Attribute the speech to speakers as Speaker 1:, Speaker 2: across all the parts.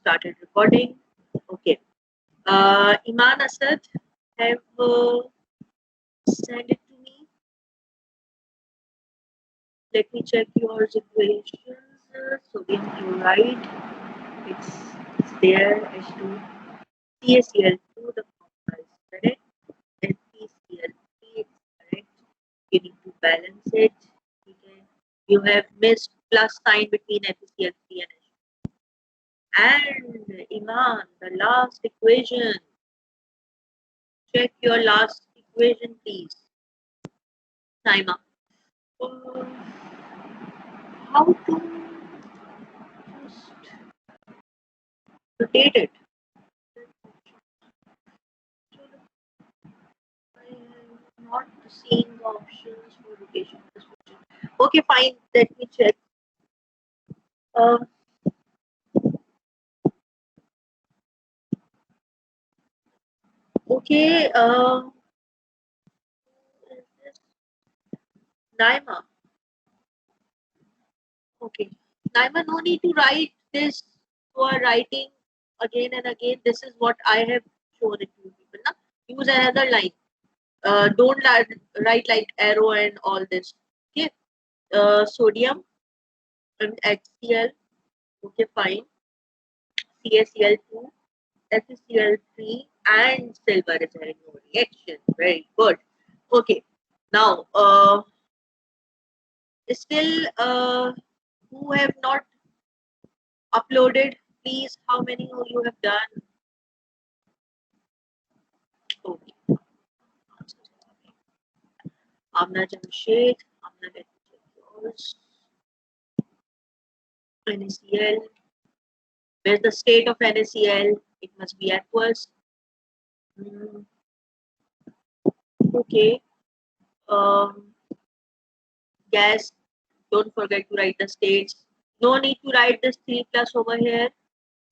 Speaker 1: started recording. Okay. Iman Asad have sent it to me. Let me check your equations. Sodium chloride, it's there. H2 CaCl2. The formula is correct. FeCl3 is correct. You need to balance it. Okay. You have missed plus sign between FeCl3 and H2. And Iman, the last equation. Check your last equation, please. Naima. Uh, how to just rotate it? I am not seeing the options for rotation. Okay, fine. Let me check. Uh, okay. Naima. Okay. Naima, no need to write this. You are writing again and again. This is what I have shown it to people. Na? Use another line. Don't write like arrow and all this. Okay. Sodium and HCl. Okay, fine. CaCl2, FeCl3, and silver is having no reaction. Very good. Okay. Now, still, who have not uploaded? Please, how many you have done? Okay. Amna Jamshed. Amna, let me check yours. NaCl. Where's the state of NaCl? It must be aqueous. Okay. Gas. Don't forget to write the states. No need to write this 3 plus over here.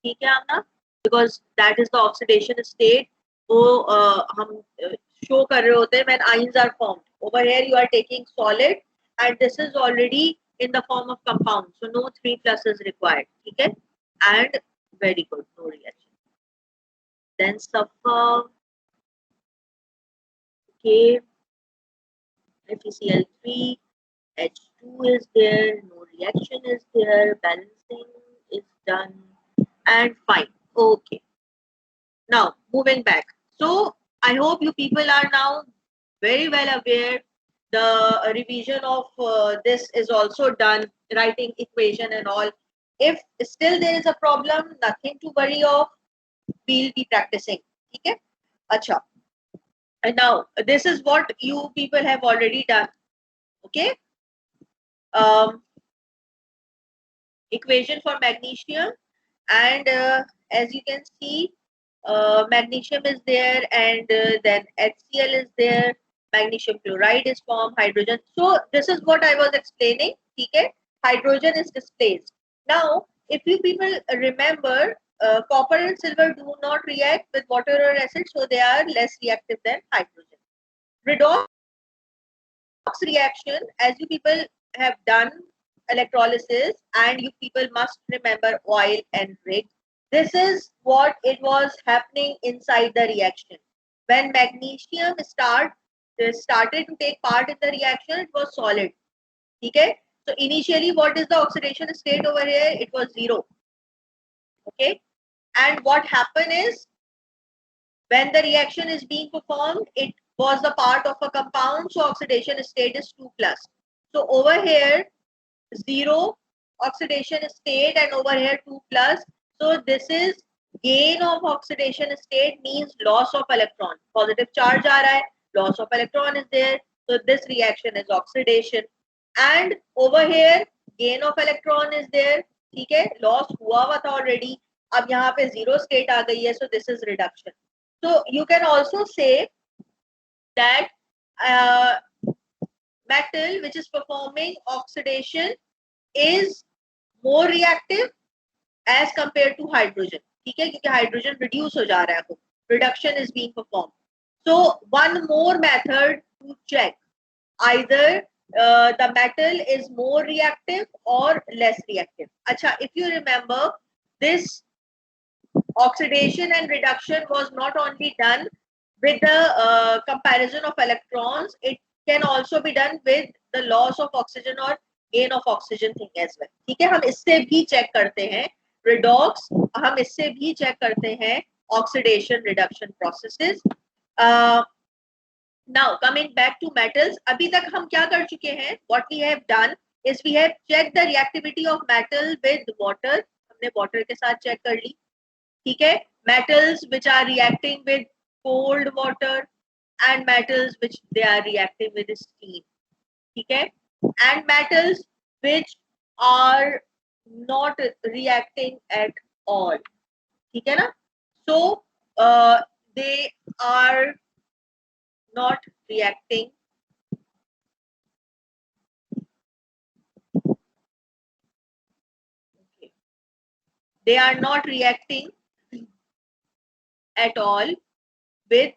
Speaker 1: ठीक है आमना? Because that is the oxidation state. वो हम show कर रहे होते हैं when ions are formed. Over here you are taking solid and this is already in the form of compound. So no 3 plus is required. ठीक है? And very good, no reaction. Then sulfur. Okay. FeCl3. H2 is there, no reaction is there, balancing is done, and fine. Okay. Now, moving back. So, I hope you people are now very well aware. The revision of this is also done, writing equation and all. If still there is a problem, nothing to worry of. We'll be practicing. Okay? Acha. And now, this is what you people have already done. Okay? Equation for magnesium, and as you can see, magnesium is there, and then HCl is there, magnesium chloride is formed, hydrogen. So this is what I was explaining. Okay, hydrogen is displaced. Now, if you people remember, copper and silver do not react with water or acid, so they are less reactive than hydrogen. Redox reaction, as you people have done electrolysis, and you people must remember oil and rig. This is what it was happening inside the reaction. When magnesium started to take part in the reaction, it was solid. Okay? So initially, what is the oxidation state over here? It was 0. Okay? And what happened is, when the reaction is being performed, it was the part of a compound, so oxidation state is 2 plus. So over here, 0 oxidation state, and over here 2 plus. So this is gain of oxidation state, means loss of electron. Positive charge aa raha hai, loss of electron is there. So this reaction is oxidation. And over here gain of electron is there. ठीक है, loss हुआ हुआ था already. अब यहाँ पे 0 state आ गई है, so this is reduction. So you can also say that metal which is performing oxidation is more reactive as compared to hydrogen. ठीक है, क्योंकि hydrogen reduce हो जा रहा है, reduction is being performed. So one more method to check either the metal is more reactive or less reactive. Acha, if you remember, this oxidation and reduction was not only done with the comparison of electrons, it can also be done with the loss of oxygen or gain of oxygen thing as well. ठीक है, हम इससे भी check करते हैं redox, हम इससे भी चेक करते हैं oxidation reduction processes. Now coming back to metals, अभी तक हम क्या कर चुके हैं? What we have done is we have checked the reactivity of metal with water. हमने water के साथ check कर ली. ठीक है, metals which are reacting with cold water and metals which they are reacting with steam. ठीक है, and metals which are not reacting at all. ठीक है ना? So they are not reacting they are not reacting at all with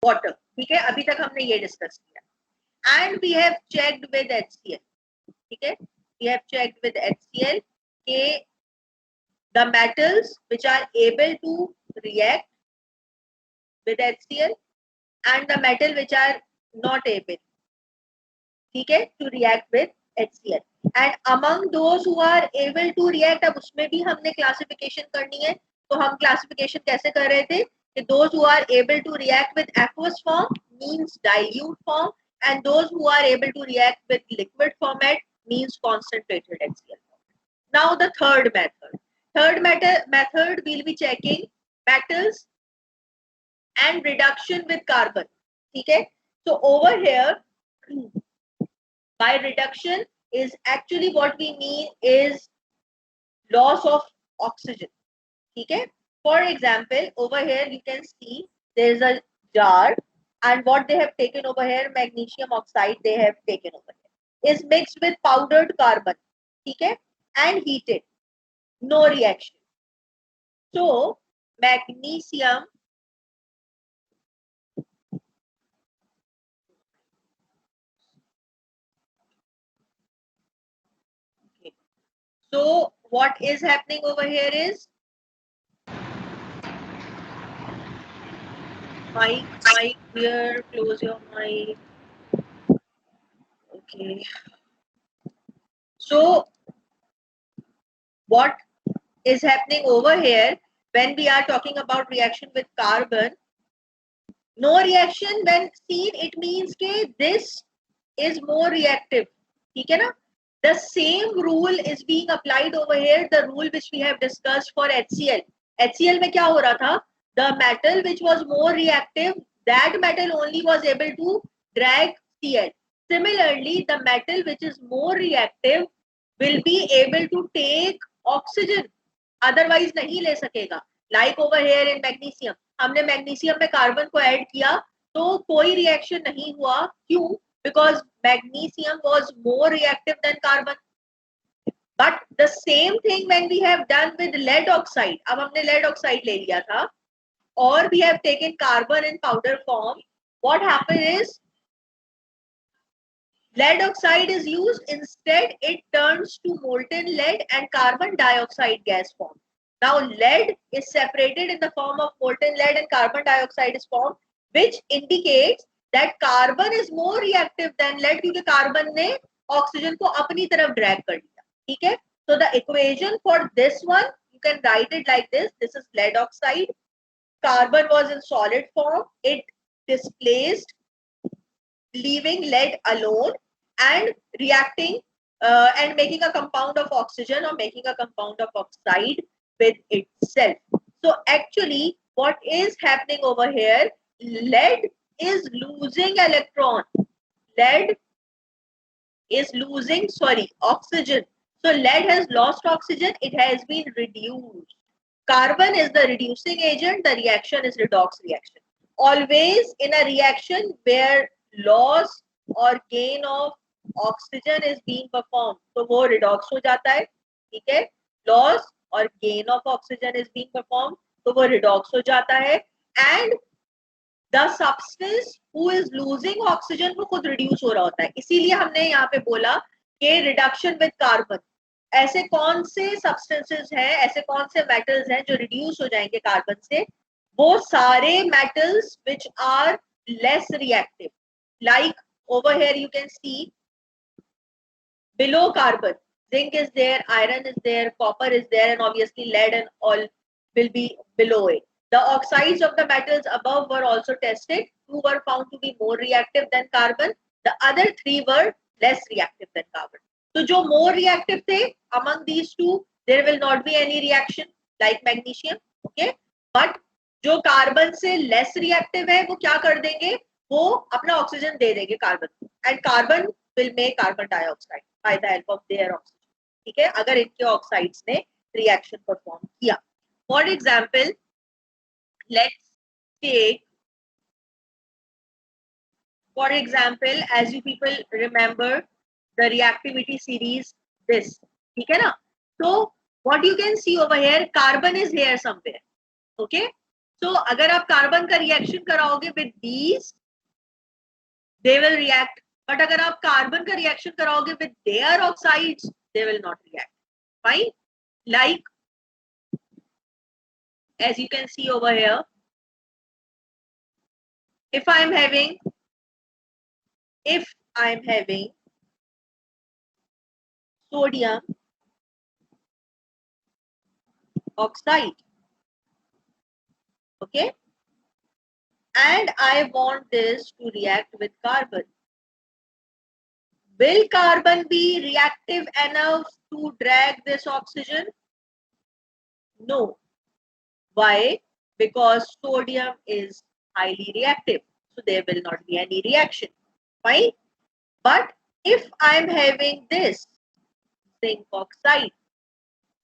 Speaker 1: water. ठीक है, अभी तक हमने ये डिस्कस किया. And we have checked with HCl. ठीक है, we have checked with HCl के the metals which are able to react with HCl and the metal which are not able, ठीक है, to react with HCl. And among those who are able to react, अब उसमें भी हमने classification करनी है. तो हम classification कैसे कर रहे थे कि those who are able to react with aqueous form means dilute form, and those who are able to react with liquid format means concentrated HCl. Now the third method. Third method we'll be checking metals and reduction with carbon. ठीक है, so over here by reduction is actually what we mean is loss of oxygen. ठीक है, for example over here you can see there is a jar and what they have taken over here, magnesium oxide they have taken over here, is mixed with powdered carbon. ठीक है, and heated, no reaction. So magnesium so what is happening over here is mic here, close your mic. Okay, so what is happening over here when we are talking about reaction with carbon, no reaction when seen, it means कि this is more reactive. ठीक है ना? The same rule is being applied over here, the rule which we have discussed for HCl. HCl में क्या हो रहा था? The metal which was more reactive, that metal only was able to drag Cl. Similarly, the metal which is more reactive will be able to take oxygen, otherwise नहीं ले सकेगा. Like over here in magnesium, हमने magnesium में carbon को add किया तो कोई reaction नहीं हुआ. क्यों? Because magnesium was more reactive than carbon. But the same thing when we have done with lead oxide. अब हमने lead oxide ले लिया था और we have taken carbon in powder form. What happened is lead oxide is used, instead it turns to molten lead and carbon dioxide gas form. Now lead is separated in the form of molten lead and carbon dioxide is formed, which indicates that carbon is more reactive than lead क्योंकि carbon ने oxygen को अपनी तरफ drag कर दिया. ठीक है, so the equation for this one you can write it like this. This is lead oxide. Carbon was in solid form. It displaced, leaving lead alone and reacting and making a compound of oxygen or making a compound of oxide with itself. So actually what is happening over here, lead is losing electron, lead is losing oxygen. So lead has lost oxygen, it has been reduced. Carbon is the reducing agent, the reaction is redox reaction. Always in a reaction where loss or gain of oxygen is being performed, तो वो redox हो जाता है. ठीक है, loss और gain of oxygen is being performed, तो वो redox हो जाता है. And the substance who is losing oxygen वो खुद reduce हो रहा होता है. इसीलिए हमने यहाँ पे बोला कि reduction with carbon. ऐसे कौन से सब्सटेंसेस हैं, ऐसे कौन से मेटल्स हैं जो रिड्यूस हो जाएंगे कार्बन से? वो सारे metals which are less reactive, like over here you can see below carbon zinc is there, iron is there, copper is there, and obviously lead and all will be below it. The oxides of the metals above were also tested. Two were found to be more reactive than carbon, the other three were less reactive than carbon. So जो more reactive थे among these two, there will not be any reaction like magnesium, okay, but जो carbon से less reactive है वो क्या कर देंगे, वो अपना ऑक्सीजन दे देंगे कार्बन को, and carbon will make carbon dioxide by the help of their oxygen. ठीक है, अगर इनके ऑक्साइड्स ने रिएक्शन परफॉर्म किया. For example let's take, for example as you people remember the reactivity series this, ठीक है ना. So what you can see over here, carbon is here somewhere, okay. So अगर आप कार्बन का reaction कराओगे with these they will react, but अगर आप carbon का रिएक्शन कराओगे with their oxides they will not react. Fine, like as you can see over here, if I am having sodium oxide, okay, and I want this to react with carbon, will carbon be reactive enough to drag this oxygen? No. Why? Because sodium is highly reactive, so there will not be any reaction. Fine. But if I am having this zinc oxide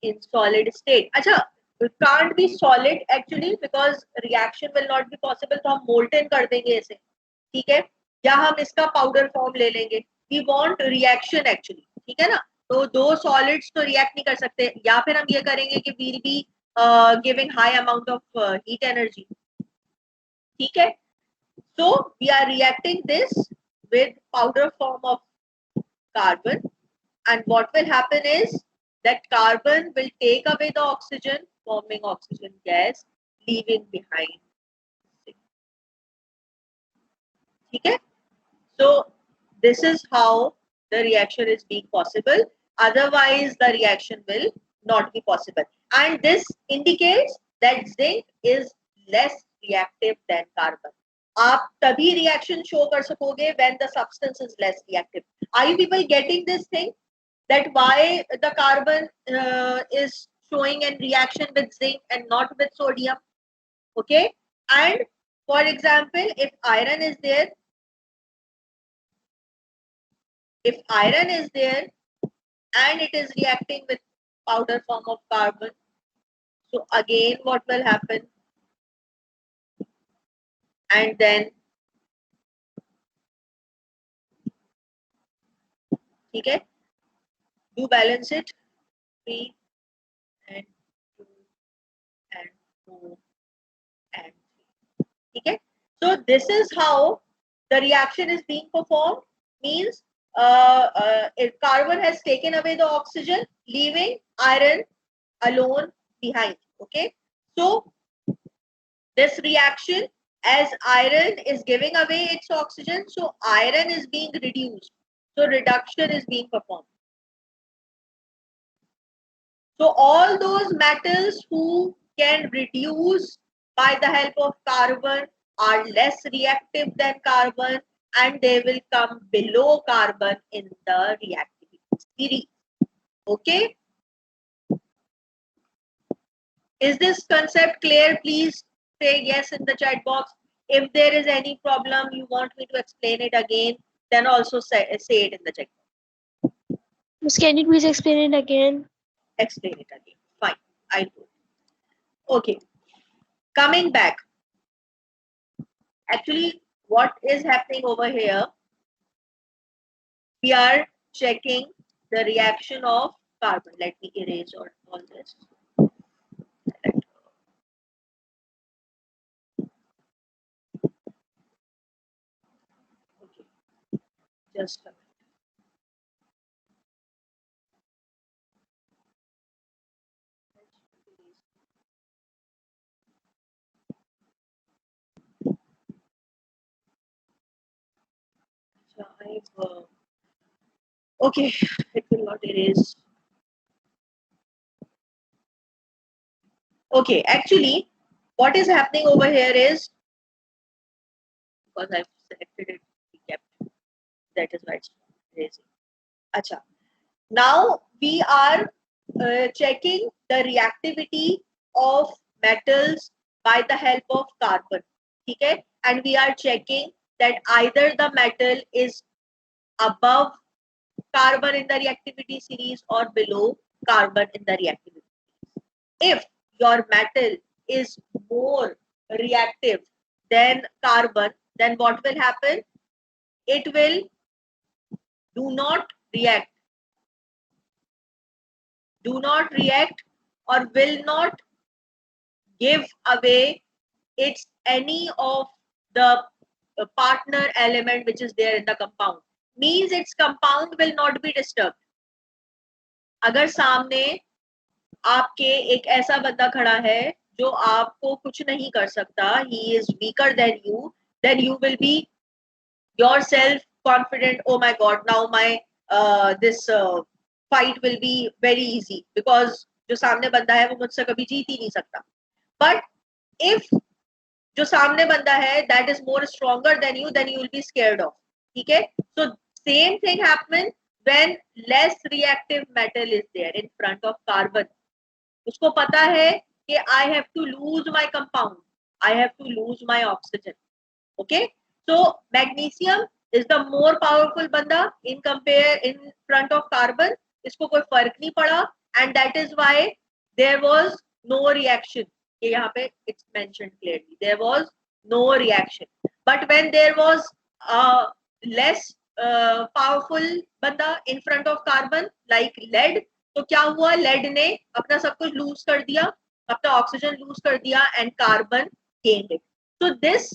Speaker 1: in solid state, अच्छा, it can't be solid actually because reaction will not be possible, तो हम molten कर देंगे इसे, ठीक है, या हम इसका पाउडर फॉर्म ले लेंगे. वी वांट रिएक्शन एक्चुअली, ठीक है ना. तो दो सॉलिड्स तो रिएक्ट नहीं कर सकते, या फिर हम ये करेंगे कि we'll be giving high amount of heat energy, ठीक है. So we are reacting this with powder form of carbon, and what will happen is that carbon will take away the oxygen, forming oxygen gas, leaving behind. ठीक है. So this is how the reaction is being possible. Otherwise, the reaction will not be possible. And this indicates that zinc is less reactive than carbon. आप तभी reaction show कर सकोगे when the substance is less reactive. Are you people getting this thing? That why the carbon is showing a reaction with zinc and not with sodium? Okay. And for example, if iron is there, and it is reacting with powder form of carbon, so again what will happen, and then ठीक है, do balance it, 3 and 2 and 4 and 3, ठीक है. So this is how the reaction is being performed, means if carbon has taken away the oxygen, leaving iron alone behind, okay. So this reaction, as iron is giving away its oxygen, so iron is being reduced, so reduction is being performed. So all those metals who can reduce by the help of carbon are less reactive than carbon, and they will come below carbon in the reactivity series. Okay, is this concept clear? Please say yes in the chat box. If there is any problem you want me to explain it again, then also say it in the chat box.
Speaker 2: Miss, can you please explain it again?
Speaker 1: Explain it again. Fine, I do. Okay, coming back. Actually, what is happening over here? We are checking the reaction of carbon. Let me erase all this. Okay, just a minute. Okay, it will not erase. Okay, actually, what is happening over here is because I've selected it, we kept that is why it's erasing. Acha. Now we are checking the reactivity of metals by the help of carbon. Okay, and we are checking that either the metal is above carbon in the reactivity series or below carbon in the reactivity. If your metal is more reactive than carbon, then what will happen? It will do not react or will not give away its any of the partner element which is there in the compound. Means its compound will not be disturbed. अगर सामने आपके एक ऐसा बंदा खड़ा है जो आपको कुछ नहीं कर सकता, he is weaker than you, then you will be yourself confident, oh my god, now my this fight will be very easy because जो सामने बंदा है वो मुझसे कभी जीत ही नहीं सकता. But if जो सामने बंदा है that is more stronger than you, then you will be scared of. ठीक है, so same thing happens when less reactive metal is there in front of carbon. उसको पता है कि I have to lose my compound, I have to lose my oxygen. Okay, so magnesium is the more powerful banda in front of carbon. इसको कोई फर्क नहीं पड़ा, and that is why there was no reaction. यहाँ पे it's mentioned clearly there was no reaction. But when there was a less powerful banda in front of carbon like lead, तो क्या हुआ? लेड ने अपना सब कुछ लूज कर दिया, अपना ऑक्सीजन लूज कर दिया, and carbon gained it. So this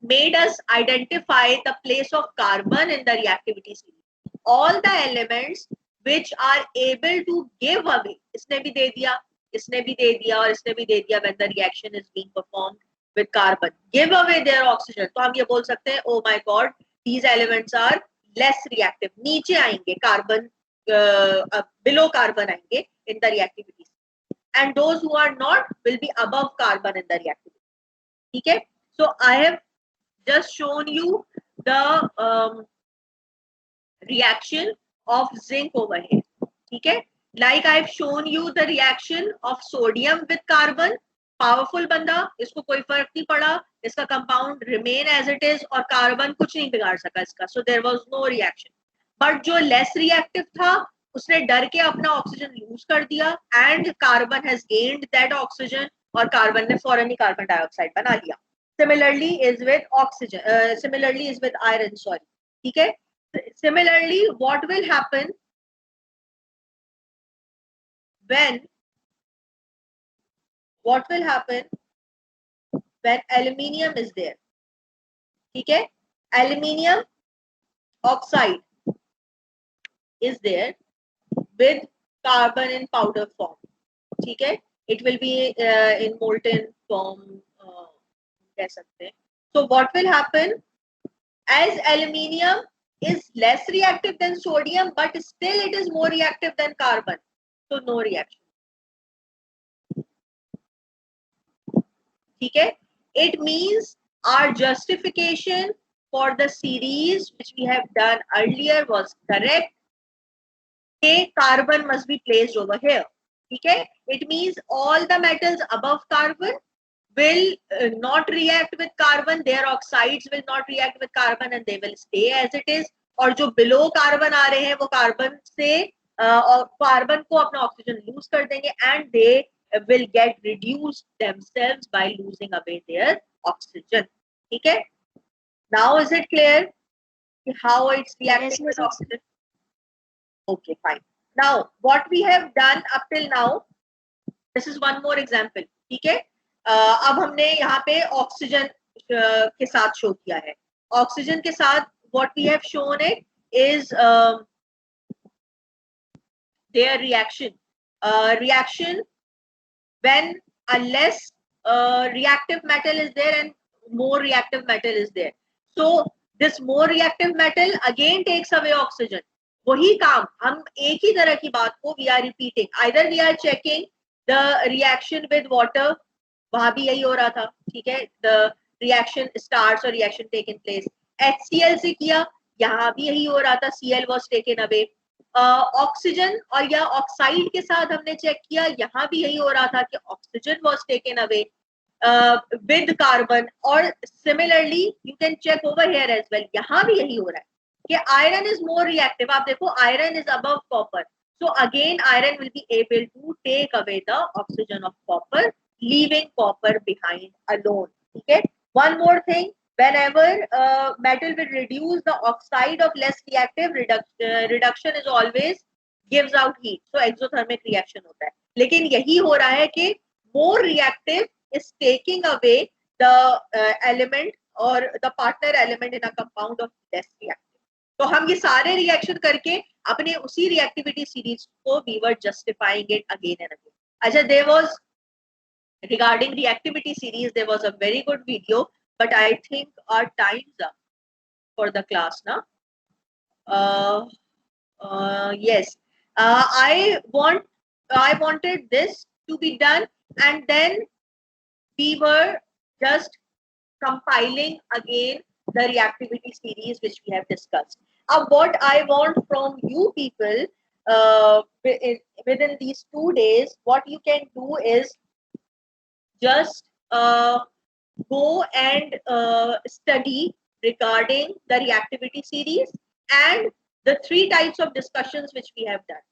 Speaker 1: made us identify the place of carbon in the reactivity series. All the elements which are able to give away, इसने भी दे दिया, इसने भी दे दिया और इसने भी दे दिया, when the reaction is being performed with carbon, give away their oxygen. तो हम ये बोल सकते हैं, oh my god, these elements are less reactive. नीचे आएंगे कार्बन, below carbon आएंगे in the reactivity, and those who are not will be above carbon in the reactivity. ठीक है, so I have just shown you the reaction of zinc over here. Okay, like I've shown you the reaction of sodium with carbon. Powerful बंदा, इसको कोई फर्क नहीं पड़ा, इसका compound remain as it is और carbon कुछ नहीं बिगाड़ सका इसका. So there was no reaction. But जो less reactive था, उसने डर के अपना ऑक्सीजन लूज कर दिया, and carbon has gained that oxygen और कार्बन ने फौरन ही कार्बन डाइऑक्साइड बना लिया. Similarly is with oxygen. Similarly is with iron. Sorry. ठीक है. Similarly, what will happen when aluminium is there? ठीक है. Aluminium oxide is there with carbon in powder form. ठीक है. It will be in molten form. कह सकते हैं. So what will happen? As aluminium is less reactive than sodium, but still it is more reactive than carbon. So no reaction. ठीक है. It means our justification for the series which we have done earlier was correct. A carbon must be placed over here. ठीक है. It means all the metals above carbon will not react with carbon, their oxides will not react with carbon and they will stay as it is. और जो below carbon आ रहे हैं वो carbon से carbon को अपना oxygen lose कर देंगे and they will get reduced themselves by losing away their oxygen. ठीक है. Now is it clear how it's reacting with oxygen? Okay, fine. Now what we have done up till now, this is one more example. ठीक है. अब हमने यहाँ पे oxygen के साथ शो किया है. ऑक्सीजन के साथ what we have shown it is their reaction. Reaction when a less reactive metal is there and more reactive metal is there. So This more reactive metal again takes away oxygen. वही काम हम एक ही तरह की बात को we are repeating. Either we are checking the reaction with water, वहां भी यही हो रहा था, ठीक है, the reaction starts or reaction taken place. HCl से किया, यहाँ भी यही हो रहा था, Cl was taken away. Oxygen और या ऑक्साइड के साथ हमने चेक किया, यहाँ भी यही हो रहा था कि oxygen was taken away with carbon. और similarly you can check over here as well, यहाँ भी यही हो रहा है कि iron is more reactive. आप देखो iron is above copper, so again iron will be able to take away the oxygen of copper, leaving copper behind alone. ठीक है. One more thing, whenever metal will reduce the oxide of less reactive, reduction is always gives out heat, so exothermic reaction होता है. लेकिन यही हो रहा है कि more reactive is taking away the element or the partner element in a compound of less reactive. तो हम ये सारे रिएक्शन करके अपने उसी रिएक्टिविटी सीरीज को we were justifying it again and again. अच्छा, there was regarding reactivity series, there was a very good video, but I think our time's up for the class now. Yes, I wanted this to be done, and then we were just compiling again the reactivity series which we have discussed. What I want from you people within these 2 days, what you can do is just go and study regarding the reactivity series and the 3 types of discussions which we have done.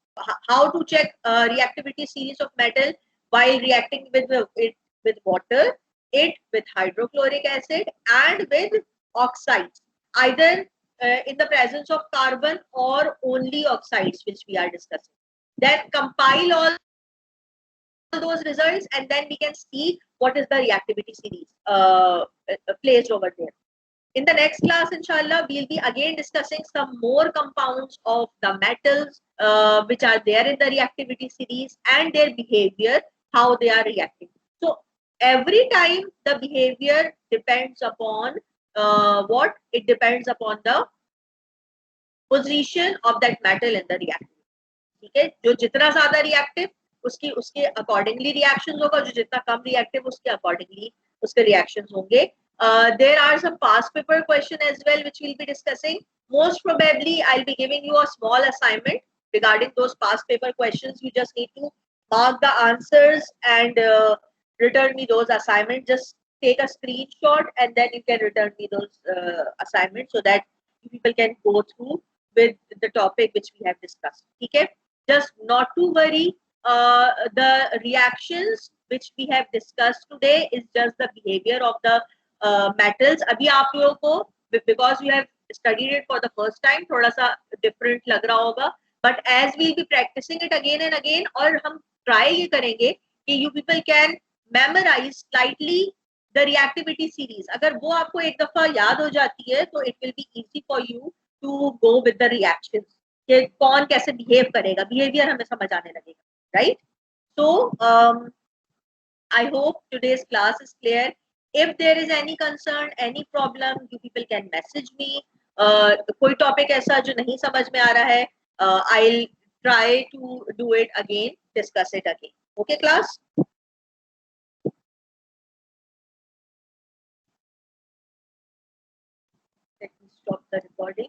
Speaker 1: How to check reactivity series of metal while reacting with it with water, it with hydrochloric acid, and with oxides, either in the presence of carbon or only oxides, which we are discussing. Then compile all those results, and then we can see what is the reactivity series placed over there. In the next class, inshallah, we'll be again discussing some more compounds of the metals which are there in the reactivity series and their behavior, how they are reacting. So every time the behavior depends upon what? It depends upon the position of that metal in the reactivity. ठीक है, जो जितना ज्यादा reactive उसके accordingly reactions होगा, जो जितना कम reactive उसके अकॉर्डिंगली उसके रिएक्शंस होंगे. There are some past paper question as well which we'll be discussing. Most probably I'll be giving you a small assignment regarding those past paper questions. You just need to mark the answers and return me those assignments. Just take a screenshot and then you can return me those assignments so that people can go through with the topic which we have discussed. Okay, just not to worry. The reactions which we have discussed today is just the behavior of the metals. अभी आप लोगों को, because you have studied it for the first time, थोड़ा सा different लग रहा होगा, but as we'll be practicing it again and again, और हम try ये करेंगे कि you people can memorize slightly the reactivity series. अगर वो आपको एक दफा याद हो जाती है तो it will be easy for you to go with the reactions. कि कौन कैसे behave करेगा, behavior हमें समझ आने लगेगा, right? So I hope today's class is clear. If there is any concern, any problem, you people can message me. कोई topic ऐसा जो नहीं समझ में आ रहा है, I'll try to do it again, discuss it again. Okay, class? Let me stop the recording.